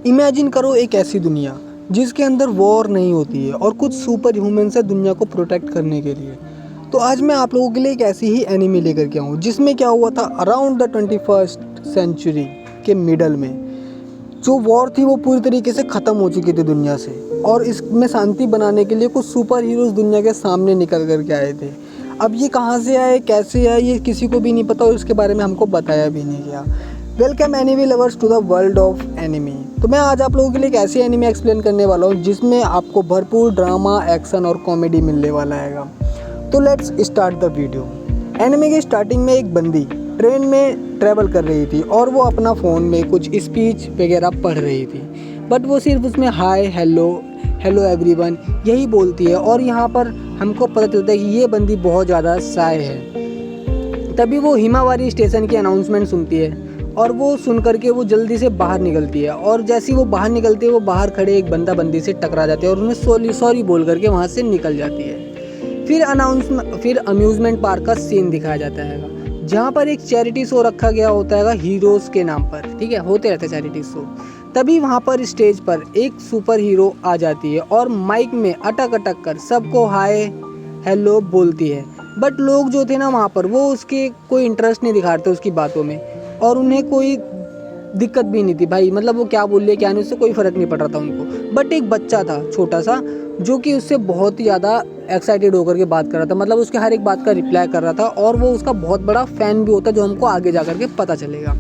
Imagine करो एक ऐसी दुनिया जिसके अंदर वॉर नहीं होती है और कुछ सुपर ह्यूमन्स है दुनिया को प्रोटेक्ट करने के लिए। तो आज मैं आप लोगों के लिए एक ऐसी ही एनिमी लेकर के आऊँ जिसमें क्या हुआ था अराउंड द 21st सेंचुरी के मिडल में जो वॉर थी वो पूरी तरीके से ख़त्म हो चुकी थी दुनिया से, और इसमें शांति बनाने के लिए कुछ सुपर हीरोज़ दुनिया के सामने निकल कर के आए थे। अब ये कहाँ से आए, कैसे आए, ये किसी को भी नहीं पता और इसके बारे में हमको बताया भी नहीं गया। Welcome anime lovers to the world of anime. तो मैं आज आप लोगों के लिए एक ऐसी एनिमी एक्सप्लेन करने वाला हूँ जिसमें आपको भरपूर ड्रामा, एक्शन और कॉमेडी मिलने वाला है। तो let's start the video. Enemy की स्टार्टिंग में एक बंदी ट्रेन में ट्रैवल कर रही थी और वो अपना फ़ोन में कुछ स्पीच वगैरह पढ़ रही थी, बट वो सिर्फ उसमें हाय, हेलो एवरीवन यही बोलती है। और यहाँ पर हमको पता चलता है कि ये बंदी बहुत ज़्यादा शाय है। तभी वो हिमावारी स्टेशन की अनाउंसमेंट सुनती है और वो सुन करके वो जल्दी से बाहर निकलती है, और जैसे ही वो बाहर निकलती है वो बाहर खड़े एक बंदी से टकरा जाती है और उन्हें सॉरी बोल करके वहाँ से निकल जाती है। फिर अम्यूज़मेंट पार्क का सीन दिखाया जाता है जहाँ पर एक चैरिटी शो रखा गया होता है हीरोज़ के नाम पर। ठीक है, होते रहते चैरिटी शो। तभी वहाँ पर स्टेज पर एक सुपर हीरो आ जाती है और माइक में अटक कर सबको हाय हेलो बोलती है। बट लोग जो थे ना वहाँ पर वो उसके कोई इंटरेस्ट नहीं दिखाते उसकी बातों में, और उन्हें कोई दिक्कत भी नहीं थी भाई, मतलब वो क्या बोल रही है क्या नहीं उससे कोई फ़र्क नहीं पड़ रहा था उनको। बट एक बच्चा था छोटा सा जो कि उससे बहुत ही ज़्यादा एक्साइटेड होकर के बात कर रहा था, मतलब उसके हर एक बात का रिप्लाई कर रहा था, और वो उसका बहुत बड़ा फ़ैन भी होता है जो हमको आगे जा कर के पता चलेगा।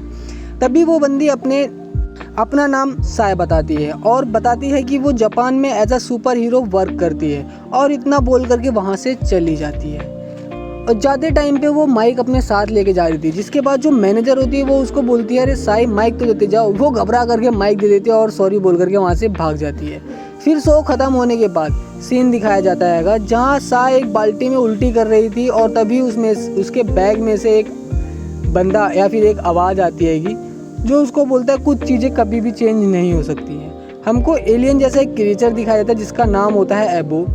तभी वो बंदी अपना नाम साय बताती है और बताती है कि वो जापान में as a super hero work करती है, और इतना बोल करके वहाँ से चली जाती है। और ज़्यादा टाइम पे वो माइक अपने साथ लेके जा रही थी, जिसके बाद जो मैनेजर होती है वो उसको बोलती है अरे साई माइक तो देते जाओ। वो घबरा करके माइक दे देती है और सॉरी बोल करके वहाँ से भाग जाती है। फिर शो ख़त्म होने के बाद सीन दिखाया जाता है जहाँ साई एक बाल्टी में उल्टी कर रही थी, और तभी उसके बैग में से एक बंदा या फिर एक आवाज़ आती है जो उसको बोलता है कुछ चीज़ें कभी भी चेंज नहीं हो सकती हैं। हमको एलियन जैसा एक क्रिएचर दिखाया जाता है जिसका नाम होता है एबो,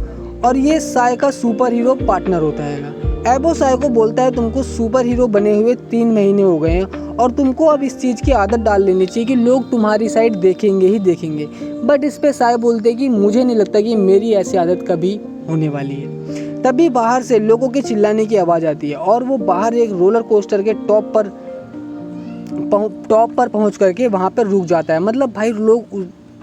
और ये साय का सुपर हीरो पार्टनर होता है। एबो साय को बोलता है तुमको सुपर हीरो बने हुए 3 महीने हो गए हैं और तुमको अब इस चीज़ की आदत डाल लेनी चाहिए कि लोग तुम्हारी साइड देखेंगे ही देखेंगे। बट इस पे साय बोलते कि मुझे नहीं लगता कि मेरी ऐसी आदत कभी होने वाली है। तभी बाहर से लोगों के चिल्लाने की आवाज़ आती है और वो बाहर एक रोलर कोस्टर के टॉप पर पहुंच करके वहाँ पर रुक जाता है। मतलब भाई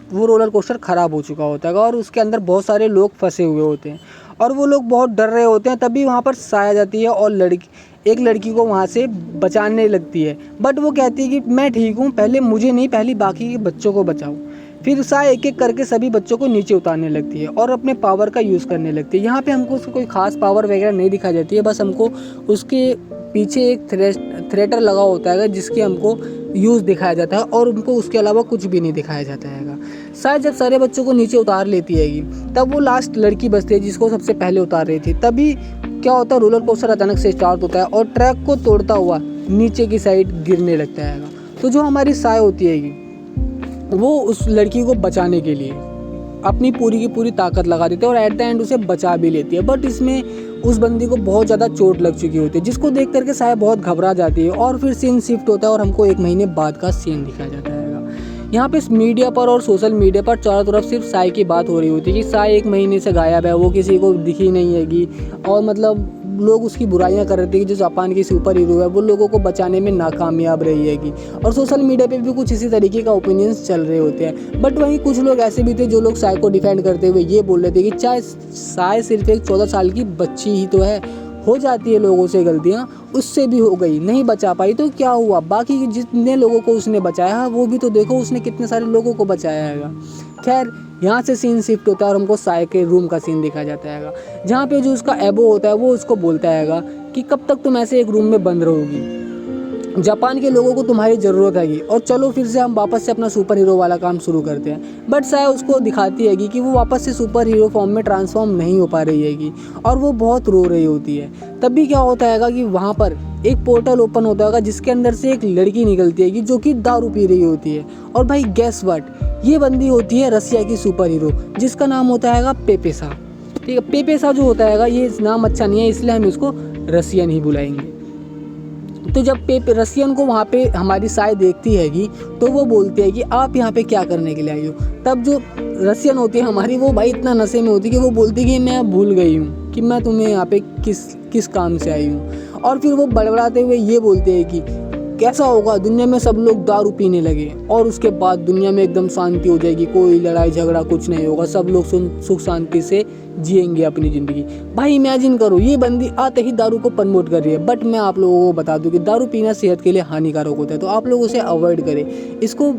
वो रोलर कोस्टर ख़राब हो चुका होता है और उसके अंदर बहुत सारे लोग फंसे हुए होते हैं और वो लोग बहुत डर रहे होते हैं। तभी वहाँ पर साय आ जाती है और एक लड़की को वहाँ से बचाने लगती है, बट वो कहती है कि मैं ठीक हूँ, पहले मुझे नहीं, पहले बाकी के बच्चों को बचाओ। फिर साय एक एक करके सभी बच्चों को नीचे उतारने लगती है और अपने पावर का यूज़ करने लगती है। यहाँ पे हमको उसको कोई खास पावर वगैरह नहीं दिखाई जाती है, बस हमको उसके पीछे एक थ्रेटर लगा होता है जिसकी हमको यूज़ दिखाया जाता है, और उनको उसके अलावा कुछ भी नहीं दिखाया जाता है। शायद जब सारे बच्चों को नीचे उतार लेती है तब वो लास्ट लड़की बचती है जिसको सबसे पहले उतार रही थी। तभी क्या होता है, रोलर कोस्टर अचानक से स्टार्ट होता है और ट्रैक को तोड़ता हुआ नीचे की साइड गिरने लगता है। तो जो हमारी साय होती है वो उस लड़की को बचाने के लिए अपनी पूरी की पूरी ताकत लगा देती है और एट द एंड उसे बचा भी लेती है। बट इसमें उस बंदी को बहुत ज़्यादा चोट लग चुकी होती है जिसको देख करके साय बहुत घबरा जाती है, और फिर सीन शिफ्ट होता है और हमको 1 महीने बाद का सीन दिखाया जाता है। यहाँ पे मीडिया पर और सोशल मीडिया पर चारों तरफ सिर्फ साय की बात हो रही होती है कि साय 1 महीने से गायब है, वो किसी को दिखी नहीं हैगी, और मतलब लोग उसकी बुराइयां कर रहे थे कि जो जापान की सुपर हीरो है वो लोगों को बचाने में नाकामयाब रही हैगी, और सोशल मीडिया पे भी कुछ इसी तरीके का ओपिनियंस चल रहे होते हैं। बट वहीं कुछ लोग ऐसे भी थे जो लोग साय को डिफेंड करते हुए ये बोल रहे थे कि चाहे साय सिर्फ एक 14 साल की बच्ची ही तो है, हो जाती है लोगों से गलतियाँ, उससे भी हो गई, नहीं बचा पाई तो क्या हुआ, बाकी जितने लोगों को उसने बचाया है वो भी तो देखो उसने कितने सारे लोगों को बचाया है। खैर यहाँ से सीन शिफ्ट होता है और हमको साय के रूम का सीन दिखाया जाता है जहाँ पे जो उसका एबो होता है वो उसको बोलता है कि कब तक तुम ऐसे एक रूम में बंद रहोगी, जापान के लोगों को तुम्हारी ज़रूरत हैगी, और चलो फिर से हम वापस से अपना सुपर हीरो वाला काम शुरू करते हैं। बट साय उसको दिखाती हैगी कि वो वापस से सुपर हीरो फॉर्म में ट्रांसफॉर्म नहीं हो पा रही हैगी और वो बहुत रो रही होती है। तभी क्या होता है कि वहाँ पर एक पोर्टल ओपन होता है जिसके अंदर से एक लड़की निकलती है जो कि दारू पी रही होती है, और भाई गेस व्हाट, ये बंदी होती है रसिया की सुपर हीरो जिसका नाम होता है पेपेसा। ठीक है, पेपेसा जो होता है ये नाम अच्छा नहीं है इसलिए हम इसको रसियन ही बुलाएंगे। तो जब रसियन को वहाँ पे हमारी साय देखती हैगी तो वो बोलती है कि आप यहाँ पे क्या करने के लिए आई हो। तब जो रसियन होती है हमारी, वो भाई इतना नशे में होती है कि वो बोलती है कि मैं भूल गई हूँ कि मैं तुम्हें यहाँ पे किस काम से आई हूँ। और फिर वो बड़बड़ाते हुए ये बोलते हैं कि कैसा होगा, दुनिया में सब लोग दारू पीने लगे और उसके बाद दुनिया में एकदम शांति हो जाएगी, कोई लड़ाई झगड़ा कुछ नहीं होगा, सब लोग सुख शांति से जिएंगे अपनी ज़िंदगी। भाई इमेजिन करो, ये बंदी आते ही दारू को प्रमोट कर रही है। बट मैं आप लोगों को बता दूं कि दारू पीना सेहत के लिए हानिकारक होता है, तो आप लोग उसे अवॉइड करें, इसको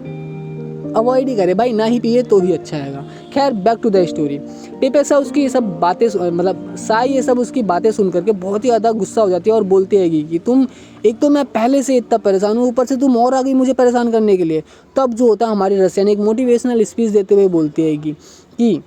अवॉइड ही करें भाई, ना ही पिए तो ही अच्छा है। खैर बैक टू द स्टोरी। पेपेसा उसकी ये सब बातें मतलब साई ये सब उसकी बातें सुन करके बहुत ही ज़्यादा गुस्सा हो जाती है और बोलती है कि तुम, एक तो मैं पहले से इतना परेशान हूँ, ऊपर से तुम और आ गई मुझे परेशान करने के लिए। तब जो होता है हमारी रसियन एक मोटिवेशनल स्पीच देते हुए बोलती है कि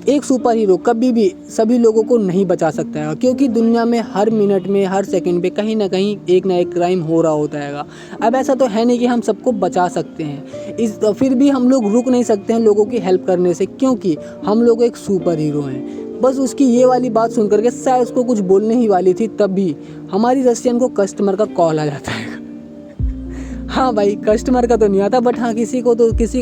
एक सुपर हीरो कभी भी सभी लोगों को नहीं बचा सकता है, क्योंकि दुनिया में हर मिनट में हर सेकंड पे कहीं ना कहीं एक ना एक क्राइम हो रहा होता है। अब ऐसा तो है नहीं कि हम सबको बचा सकते हैं, फिर भी हम लोग रुक नहीं सकते हैं लोगों की हेल्प करने से, क्योंकि हम लोग एक सुपर हीरो हैं। बस उसकी ये वाली बात सुन करके शायद उसको कुछ बोलने ही वाली थी, तब भी हमारी रसियन को कस्टमर का कॉल आ जाता है। हाँ भाई, कस्टमर का तो नहीं आता, बट हाँ किसी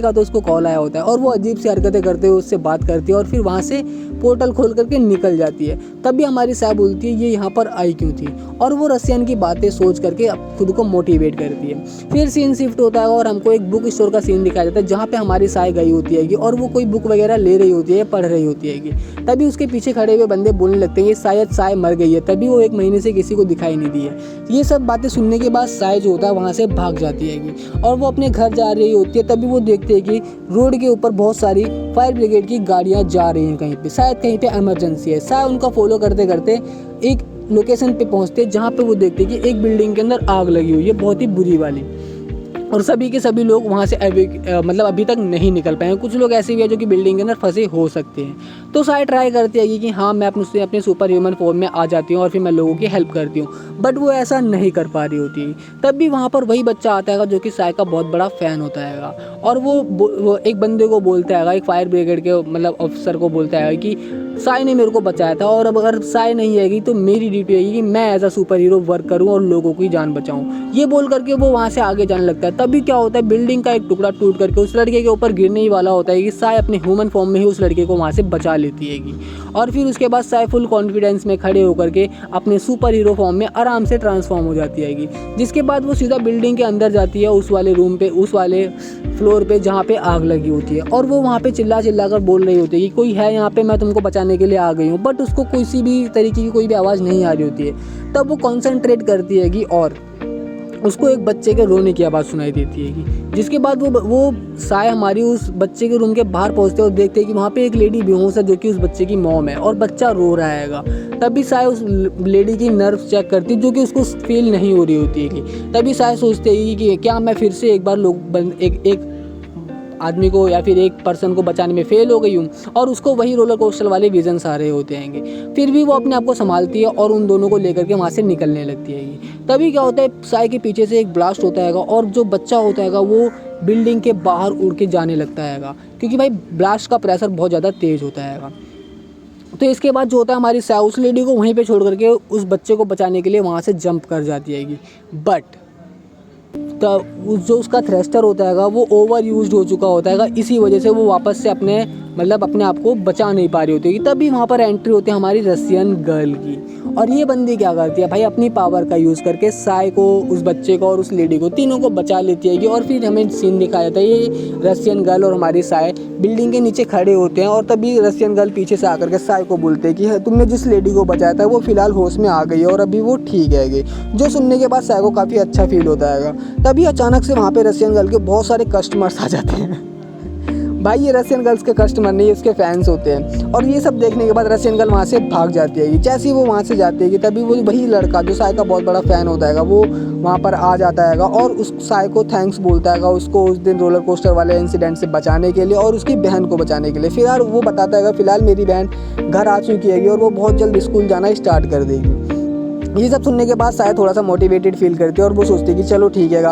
का तो उसको कॉल आया होता है और वो अजीब सी हरकतें करते हुए उससे बात करती है और फिर वहाँ से पोर्टल खोल करके निकल जाती है। तब भी हमारी साहब बोलती है ये यहाँ पर आई क्यों थी, और वो रसियन की बातें सोच करके खुद को मोटिवेट करती है। फिर सीन शिफ्ट होता है और हमको एक बुक स्टोर का सीन दिखाया जाता है जहाँ पे हमारी साय गई होती है और वो कोई बुक वगैरह ले रही होती है, पढ़ रही होती है। तभी उसके पीछे खड़े हुए बंदे बोलने लगते हैं ये शायद साय मर गई है, तभी वो 1 महीने से किसी को दिखाई नहीं दी है। ये सब बातें सुनने के बाद साय जो होता है वहाँ से भाग जाती है और वो अपने घर जा रही होती है। तभी वो देखते हैं कि रोड के ऊपर बहुत सारी फायर ब्रिगेड की गाड़ियाँ जा रही हैं कहीं पे, शायद कहीं पे इमरजेंसी है। साय उनका फॉलो करते करते एक लोकेशन पे पहुंचते हैं जहाँ पे वो देखते हैं कि एक बिल्डिंग के अंदर आग लगी हुई है, बहुत ही बुरी वाली, और सभी के सभी लोग वहाँ से मतलब अभी तक नहीं निकल पाए हैं। कुछ लोग ऐसे भी हैं जो कि बिल्डिंग के अंदर फंसे हो सकते हैं। तो साय ट्राई करती है कि हाँ मैं अपने सुपर ह्यूमन फॉर्म में आ जाती हूँ और फिर मैं लोगों की हेल्प करती हूँ, बट वो ऐसा नहीं कर पा रही होती। तब भी वहाँ पर वही बच्चा आता है जो कि साय का बहुत बड़ा फ़ैन होता है और वो एक बंदे को बोलता है, एक फायर ब्रिगेड के मतलब ऑफिसर को बोलता है कि साय ने मेरे को बचाया था और अब अगर साय नहीं आएगी तो मेरी ड्यूटी है कि मैं as a super hero work करूं और लोगों की जान बचाऊं। ये बोल करके वो वहाँ से आगे जाने लगता है। तभी क्या होता है, बिल्डिंग का एक टुकड़ा टूट करके उस लड़के के ऊपर गिरने ही वाला होता है कि साय अपने ह्यूमन फॉर्म में ही उस लड़के को वहाँ से बचा लेती है और फिर उसके बाद साय फुल कॉन्फिडेंस में खड़े होकर के अपने सुपर हीरो फॉर्म में आराम से ट्रांसफॉर्म हो जाती है। जिसके बाद वो सीधा बिल्डिंग के अंदर जाती है, उस वाले रूम पे, उस वाले फ्लोर पे जहाँ पे आग लगी होती है, और वो वहाँ पे चिल्ला कर बोल रही होती है कि कोई है यहाँ पे, मैं तुमको बचाने के लिए आ गई हूँ, बट उसको किसी भी तरीके की कोई भी आवाज़ नहीं आ रही होती है। तब वो कॉन्सेंट्रेट करती है और उसको एक बच्चे के रोने की आवाज़ सुनाई देती है। जिसके बाद वो साय हमारी उस बच्चे के रूम के बाहर पहुंचते हैं और देखते हैं कि वहाँ पे एक लेडी बेहोश है जो कि उस बच्चे की मॉम है और बच्चा रो रहा हैगा। तभी साय उस लेडी की नर्व चेक करती है जो कि उसको फील नहीं हो रही होती है। तभी साय सोचते हैं कि क्या मैं फिर से एक बार एक आदमी को या फिर एक पर्सन को बचाने में फेल हो गई हूँ, और उसको वही रोलर कोस्टर वाले विजन्स आ रहे होते हैं। फिर भी वो अपने आप को संभालती है और उन दोनों को लेकर के वहाँ से निकलने लगती है। तभी क्या होता है, साय के पीछे से एक ब्लास्ट होता है और जो बच्चा होता है वो बिल्डिंग के बाहर उड़ के जाने लगता है, क्योंकि भाई ब्लास्ट का प्रेशर बहुत ज़्यादा तेज़ होता है। तो इसके बाद जो होता है, हमारी साय उस लेडी को वहीं पर छोड़ करके उस बच्चे को बचाने के लिए वहाँ से जंप कर जाती है, बट जो उसका थ्रस्टर होता है वो ओवर यूज्ड हो चुका होता है, इसी वजह से वो वापस से अपने आप को बचा नहीं पा रही होती है। तभी वहाँ पर एंट्री होती है हमारी रसियन गर्ल की, और ये बंदी क्या करती है भाई, अपनी पावर का यूज़ करके साय को, उस बच्चे को और उस लेडी को, तीनों को बचा लेती है। और फिर हमें सीन दिखाया जाता है, ये रसियन गर्ल और हमारी साय बिल्डिंग के नीचे खड़े होते हैं और तभी रसियन गर्ल पीछे से आकर के साय को बोलते हैं कि तुमने जिस लेडी को बचाया था वो फिलहाल होश में आ गई है और अभी वो ठीक है। जो सुनने के बाद साय को काफ़ी अच्छा फील होता है। तभी अचानक से वहाँ पे रसियन गर्ल के बहुत सारे कस्टमर्स आ जाते हैं। भाई ये रसियन गर्ल्स के कस्टमर नहीं, उसके फैंस होते हैं, और ये सब देखने के बाद रसियन गर्ल वहाँ से भाग जाती है। जैसे ही वो वहाँ से जाती है कि तभी वो वही लड़का जो साय का बहुत बड़ा फ़ैन होता है वो वहाँ पर आ जाता है और उस साय को थैंक्स बोलता है उसको उस दिन रोलर कोस्टर वाले इंसिडेंट से बचाने के लिए और उसकी बहन को बचाने के लिए। फिलहाल वो बताता है फिलहाल मेरी बहन घर आ चुकी है और वो बहुत जल्द स्कूल जाना स्टार्ट कर देगी। ये सब सुनने के बाद साय थोड़ा सा मोटिवेटेड फील करती है और वो सोचती है कि चलो ठीक है,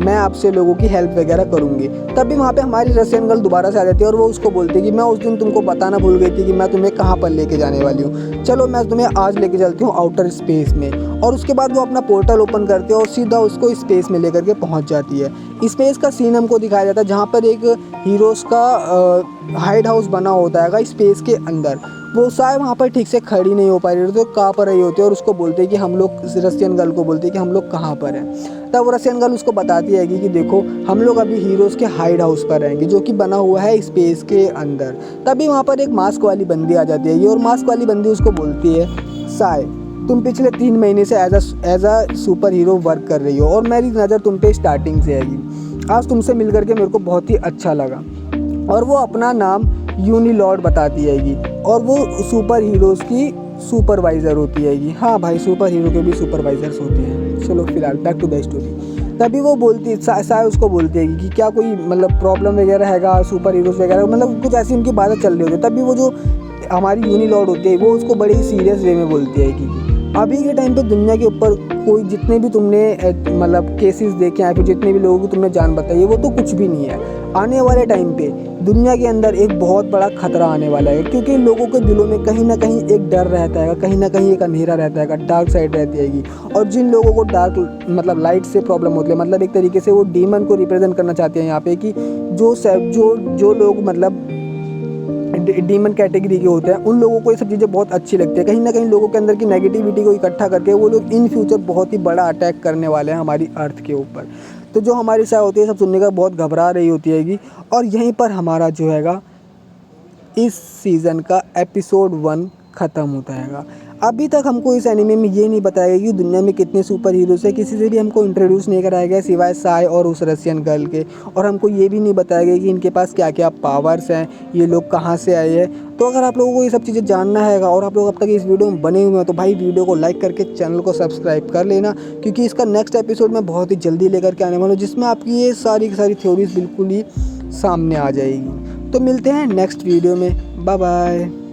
मैं आपसे लोगों की हेल्प वगैरह करूँगी। तभी वहाँ पे हमारी रशियन गर्ल दोबारा से आ जाती है और वो उसको बोलती है कि मैं उस दिन तुमको बताना भूल गई थी कि मैं तुम्हें कहाँ पर लेके जाने वाली हूँ, चलो मैं तुम्हें आज लेके चलती हूँ आउटर स्पेस में। और उसके बाद वो अपना पोर्टल ओपन करते हैं और सीधा उसको स्पेस में लेकर के पहुँच जाती है। स्पेस का सीन हमको दिखाया जाता है जहाँ पर एक हीरोज़ का हाइड हाउस बना होता है स्पेस के अंदर। वो शायद वहाँ पर ठीक से खड़ी नहीं हो पा रही होती, तो कहाँ पर रही होती है और उसको बोलते हैं कि हम लोग, रशियन गर्ल को बोलते हैं कि हम लोग कहाँ पर हैं। तब वो रशियन गर्ल उसको बताती है कि देखो हम लोग अभी हीरोज़ के हाइड हाउस पर रहेंगे जो कि बना हुआ है स्पेस के अंदर। तभी वहाँ पर एक मास्क वाली बंदी आ जाती है और मास्क वाली बंदी उसको बोलती है, साय तुम पिछले 3 महीने से as a super hero work कर रही हो और मेरी नज़र तुम पे स्टार्टिंग से आएगी। आज तुमसे मिल करके मेरे को बहुत ही अच्छा लगा। और वो अपना नाम यूनिलॉर्ड बताती हैगी और वो सुपर हीरोज़ की सुपरवाइज़र होती हैगी। हाँ भाई, सुपर हीरो के भी सुपरवाइज़र्स होते हैं। चलो फिलहाल बैक टू द स्टोरी। तभी वो बोलती साय उसको बोलती है कि क्या कोई मतलब प्रॉब्लम वगैरह हैगा, सुपर हीरोज़ वगैरह, मतलब कुछ ऐसी उनकी बातें चल रही होती है। तभी वो जो हमारी यूनिलॉर्ड होती है वो उसको बड़े ही सीरियस वे में बोलती है कि अभी के टाइम पे दुनिया के ऊपर कोई जितने भी तुमने मतलब केसेस देखे हैं, फिर जितने भी लोगों की तुमने जान बताई है, वो तो कुछ भी नहीं है। आने वाले टाइम पे दुनिया के अंदर एक बहुत बड़ा खतरा आने वाला है, क्योंकि लोगों के दिलों में कहीं ना कहीं एक डर रहता है, कहीं ना कहीं एक अंधेरा रहता है, डार्क साइड रहती हैगी। और जिन लोगों को डार्क मतलब लाइट से प्रॉब्लम होती है, मतलब एक तरीके से वो डीमन को रिप्रेजेंट करना चाहते हैं यहाँ पे कि जो लोग मतलब डीमन कैटेगरी के होते हैं, उन लोगों को ये सब चीज़ें बहुत अच्छी लगती है। कहीं ना कहीं लोगों के अंदर की नेगेटिविटी को इकट्ठा करके वो लोग इन फ्यूचर बहुत ही बड़ा अटैक करने वाले हैं हमारी अर्थ के ऊपर। तो जो हमारी साय होती है सब सुनने का बहुत घबरा रही होती हैगी। और यहीं पर हमारा जो हैगा इस सीज़न का एपिसोड 1 ख़त्म होता हैगा। अभी तक हमको इस एनिमे में ये नहीं बताया गया कि दुनिया में कितने सुपर हीरोज़ हैं, किसी से भी हमको इंट्रोड्यूस नहीं कराया गया सिवाय साय और उस रशियन गर्ल के। और हमको ये भी नहीं बताया गया कि इनके पास क्या क्या पावर्स हैं, ये लोग कहाँ से आए हैं। तो अगर आप लोगों को ये सब चीज़ें जानना हैगा और आप लोग अब तक इस वीडियो में बने हुए हैं तो भाई वीडियो को लाइक करके चैनल को सब्सक्राइब कर लेना, क्योंकि इसका नेक्स्ट एपिसोड मैं बहुत ही जल्दी लेकर के आने वाला हूँ जिसमें आपकी ये सारी की सारी थ्योरीज बिल्कुल ही सामने आ जाएगी। तो मिलते हैं नेक्स्ट वीडियो में, बाय बाय।